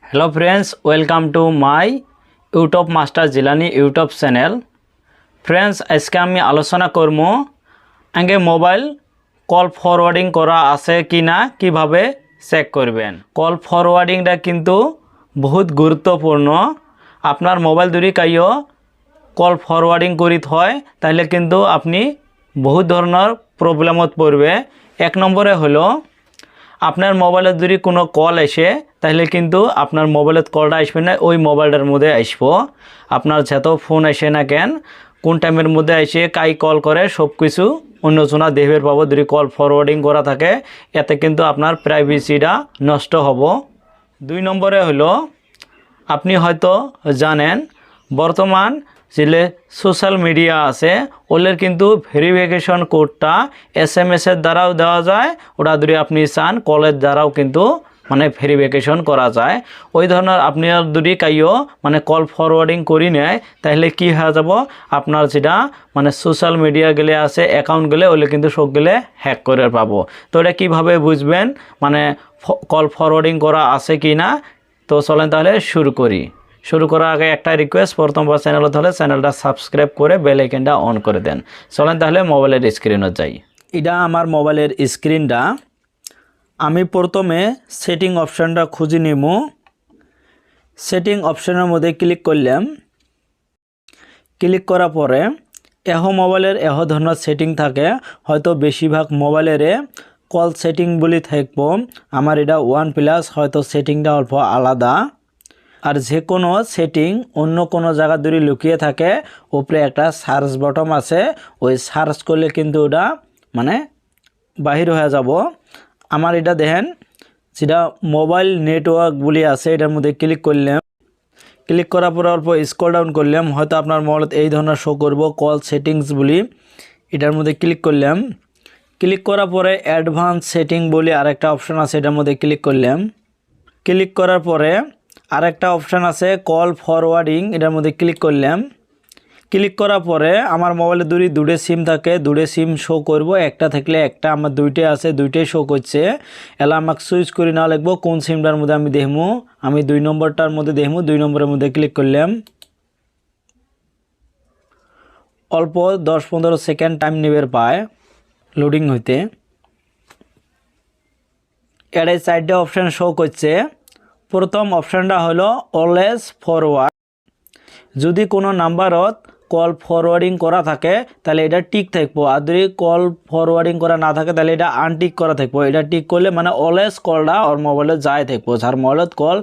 Hello friends, welcome to my YouTube master Jilani YouTube channel. Friends, आज के आमी आलोचना करब आगे मोबाइल कल फरवार्डिंग करा आछे किना किभाबे चेक करबेन। कल फरवार्डिंगटा किन्तु बहुत गुरुत्वपूर्ण। आपनार मोबाइल दूरी काइयो कल फरवार्डिंग करी थय ताहले किन्तु आपनी बहुत धरनेर प्रब्लेमत पड़बे। एक नम्बरे हलो আপনার মোবাইলে যদি কোনো কল আসে তাহলে কিন্তু আপনার মোবাইলত কলটা আসবে না, ওই মোবাইলটার মধ্যে আসবো। আপনার যত ফোন আসে না কেন, কোন টাইমের মধ্যে আসে, কাই কল করে, সব কিছু অন্যজনা দেখবে পাবো যদি কল ফরওয়ার্ডিং করা থাকে। এতে কিন্তু আপনার প্রাইভেসিটা নষ্ট হবো। দুই নম্বরে হলো আপনি হয়তো জানেন বর্তমান যে সোশ্যাল মিডিয়া আছে ওদের কিন্তু ভেরিফিকেশন কোডটা SMS এর দ্বারাও দেওয়া যায়, ওটা যদি আপনি চান কলের দ্বারাও কিন্তু মানে ভেরিফিকেশন করা যায়। ওই ধরনের আপনি যদি কাইও মানে কল ফরওয়ার্ডিং করি নেয় তাহলে কি হয়ে যাব, আপনার যেটা মানে সোশ্যাল মিডিয়া গেলে আছে অ্যাকাউন্ট গেলে ওগুলো কিন্তু সবগুলো হ্যাক করে পাবো। তো এটা কীভাবে বুঝবেন মানে কল ফরওয়ার্ডিং করা আছে কি না। তো চলেন তাহলে শুরু করি। শুরু করার আগে একটা রিকোয়েস্ট, প্রথমবার চ্যানেল হলে চ্যানেলটা সাবস্ক্রাইব করে বেল আইকনটা অন করে দেন। চলেন তাহলে মোবাইলের স্ক্রিনে যাই। এটা আমার মোবাইলের স্ক্রিনটা। আমি প্রথমে সেটিং অপশনটা খুঁজে নিব। সেটিং অপশনের মধ্যে ক্লিক করলাম। ক্লিক করার পরে মোবাইলের ধরনের সেটিং থাকে, হয়তো বেশিরভাগ মোবাইলের কল সেটিং বলে থাকবো। আমার এটা OnePlus, হয়তো সেটিংটা অল্প আলাদা। আর যে কোনো সেটিং অন্য কোনো জায়গা ধরে লুকিয়ে থাকে, উপরে একটা সার্চ বটন আছে, ওই সার্চ করলে কিন্তু ওটা মানে বাহির হয়ে যাব। আমার এটা দেখেন যেটা মোবাইল নেটওয়ার্ক বলে আছে, এটার মধ্যে ক্লিক করলাম। ক্লিক করার পরে অল্প স্ক্রল ডাউন করলাম, হয়তো আপনার মোবাইলত এই ধরনের শো করব কল সেটিংস বলি। এটার মধ্যে ক্লিক করলাম। ক্লিক করার পরে অ্যাডভান্স সেটিং বলে আরেকটা অপশন আছে, এটার মধ্যে ক্লিক করলাম। ক্লিক করার পরে আরেকটা অপশান আছে কল ফরওয়ার্ডিং, এটার মধ্যে ক্লিক করলাম। ক্লিক করার পরে আমার মোবাইলে দুটো সিম থাকে, দুটো সিম শো করব। একটা থাকলে একটা, আমার দুইটাই আছে, দুইটাই শো করছে। এলা আমাকে সুইচ করে না লাগবো কোন সিমটার মধ্যে আমি দেখবো। আমি 2 নম্বরটার মধ্যে দেখবো। 2 নম্বরের মধ্যে ক্লিক করলাম। অল্প 10-15 সেকেন্ড টাইম নেবে পায় লোডিং হইতে। এর এই 4টে অপশান শো করছে। প্রথম অপশানটা হলো অলওয়েজ ফরওয়ার্ড। যদি কোনো নাম্বারত কল ফরওয়ার্ডিং করা থাকে তাহলে এটা টিক থাকবো, আর যদি কল ফরওয়ার্ডিং করা না থাকে তাহলে এটা আনটিক করা থাকবো। এটা টিক করলে মানে অলওয়েজ কলটা ওর মোবাইলে যায় থাকবো, যার মোবাইলত কল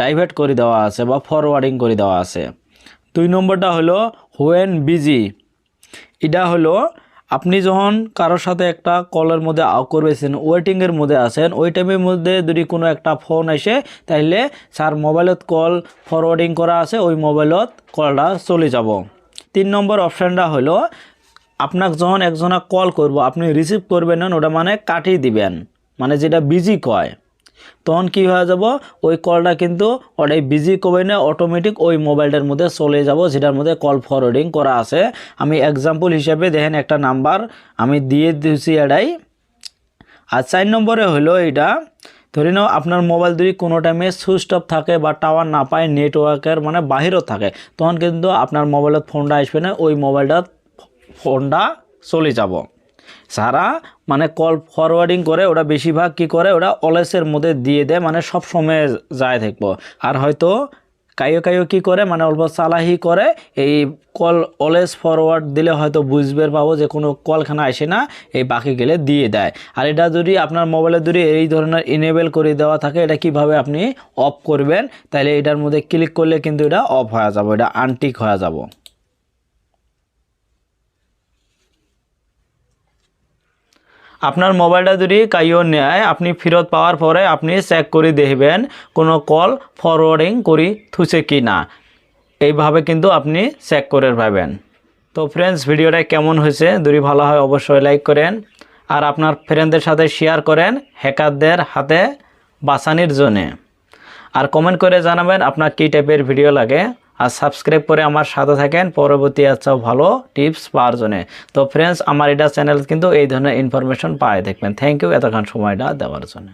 ডাইভার্ট করে দেওয়া আছে বা ফরওয়ার্ডিং করে দেওয়া আছে। 2 নম্বরটা হলো হোয়েন বিজি। এটা হলো আপনি যখন কারোর সাথে একটা কলের মধ্যে করবেছেন, ওয়েটিংয়ের মধ্যে আছেন, ওই টাইমের মধ্যে যদি কোনো একটা ফোন আসে তাহলে স্যার মোবাইলত কল ফরওয়ার্ডিং করা আছে, ওই মোবাইলত কলটা চলে যাব। 3 নম্বর অপশানটা হলো আপনাকে যখন একজনা কল করব আপনি রিসিভ করবেন না, ওটা মানে কাটিয়ে দিবেন, মানে যেটা বিজি কয়, তখন কি হয়ে যাব ওই কলটা কিন্তু ওটাই বিজি করবে না, অটোমেটিক ওই মোবাইলটার মধ্যে চলে যাব যেটার মধ্যে কল ফরওয়ার্ডিং করা আছে। আমি এক্সাম্পল হিসাবে দেখেন একটা নাম্বার আমি দিয়ে দিয়েছি এটাই। আর 4 নম্বরে হলো এটা ধরে নাও আপনার মোবাইল যদি কোনো টাইমে সুইচ অফ থাকে বা টাওয়ার না পায়, নেটওয়ার্কের মানে বাহিরও থাকে, তখন কিন্তু আপনার মোবাইলত ফোনটা আসবে না, ওই মোবাইলটা ফোনটা চলে যাব। যারা মানে কল ফরওয়ার্ডিং করে ওটা বেশিরভাগ কি করে, ওটা অলওয়েজের মধ্যে দিয়ে দেয়, মানে সব সময় যায় থাকবো। আর হয়তো কাইও কি করে মানে অল্প চালাহি করে, এই কল অলওয়েজ ফরওয়ার্ড দিলে হয়তো বুঝবে পাবো যে কোনো কলখানা আসে না, এই বাকি গেলে দিয়ে দেয়। আর এটা যদি আপনার মোবাইলে যদি এই ধরনের ইনেবল করে দেওয়া থাকে, এটা কিভাবে আপনি অফ করবেন, তাহলে এটার মধ্যে ক্লিক করলে কিন্তু এটা অফ হয়ে যাব, এটা আনটিক হয়ে যাব। আপনার মোবাইলটা যদি কাইও নেয়, আপনি ফেরত পাওয়ার পরে আপনি চেক করে দেখবেন কোনো কল ফরওয়ার্ডিং করি থুছে কি না। এইভাবে কিন্তু আপনি চেক করে পাবেন। তো ফ্রেন্ডস, ভিডিওটা কেমন হয়েছে যদি ভালো হয় অবশ্যই লাইক করেন, আর আপনার ফ্রেন্ডদের সাথে শেয়ার করেন হ্যাকারদের হাতে বাঁচানোর জন্যে। আর কমেন্ট করে জানাবেন আপনার কী টাইপের ভিডিও লাগে, আর সাবস্ক্রাইব করে আমার সাথে থাকেন পরবর্তী ভালো টিপস পাওয়ার জন্য। তো ফ্রেন্ডস, আমার এটা চ্যানেল কিন্তু এই ধরনের ইনফরমেশন পায় দেখবেন। থ্যাংক ইউ এতক্ষণ সময়টা দেওয়ার জন্য।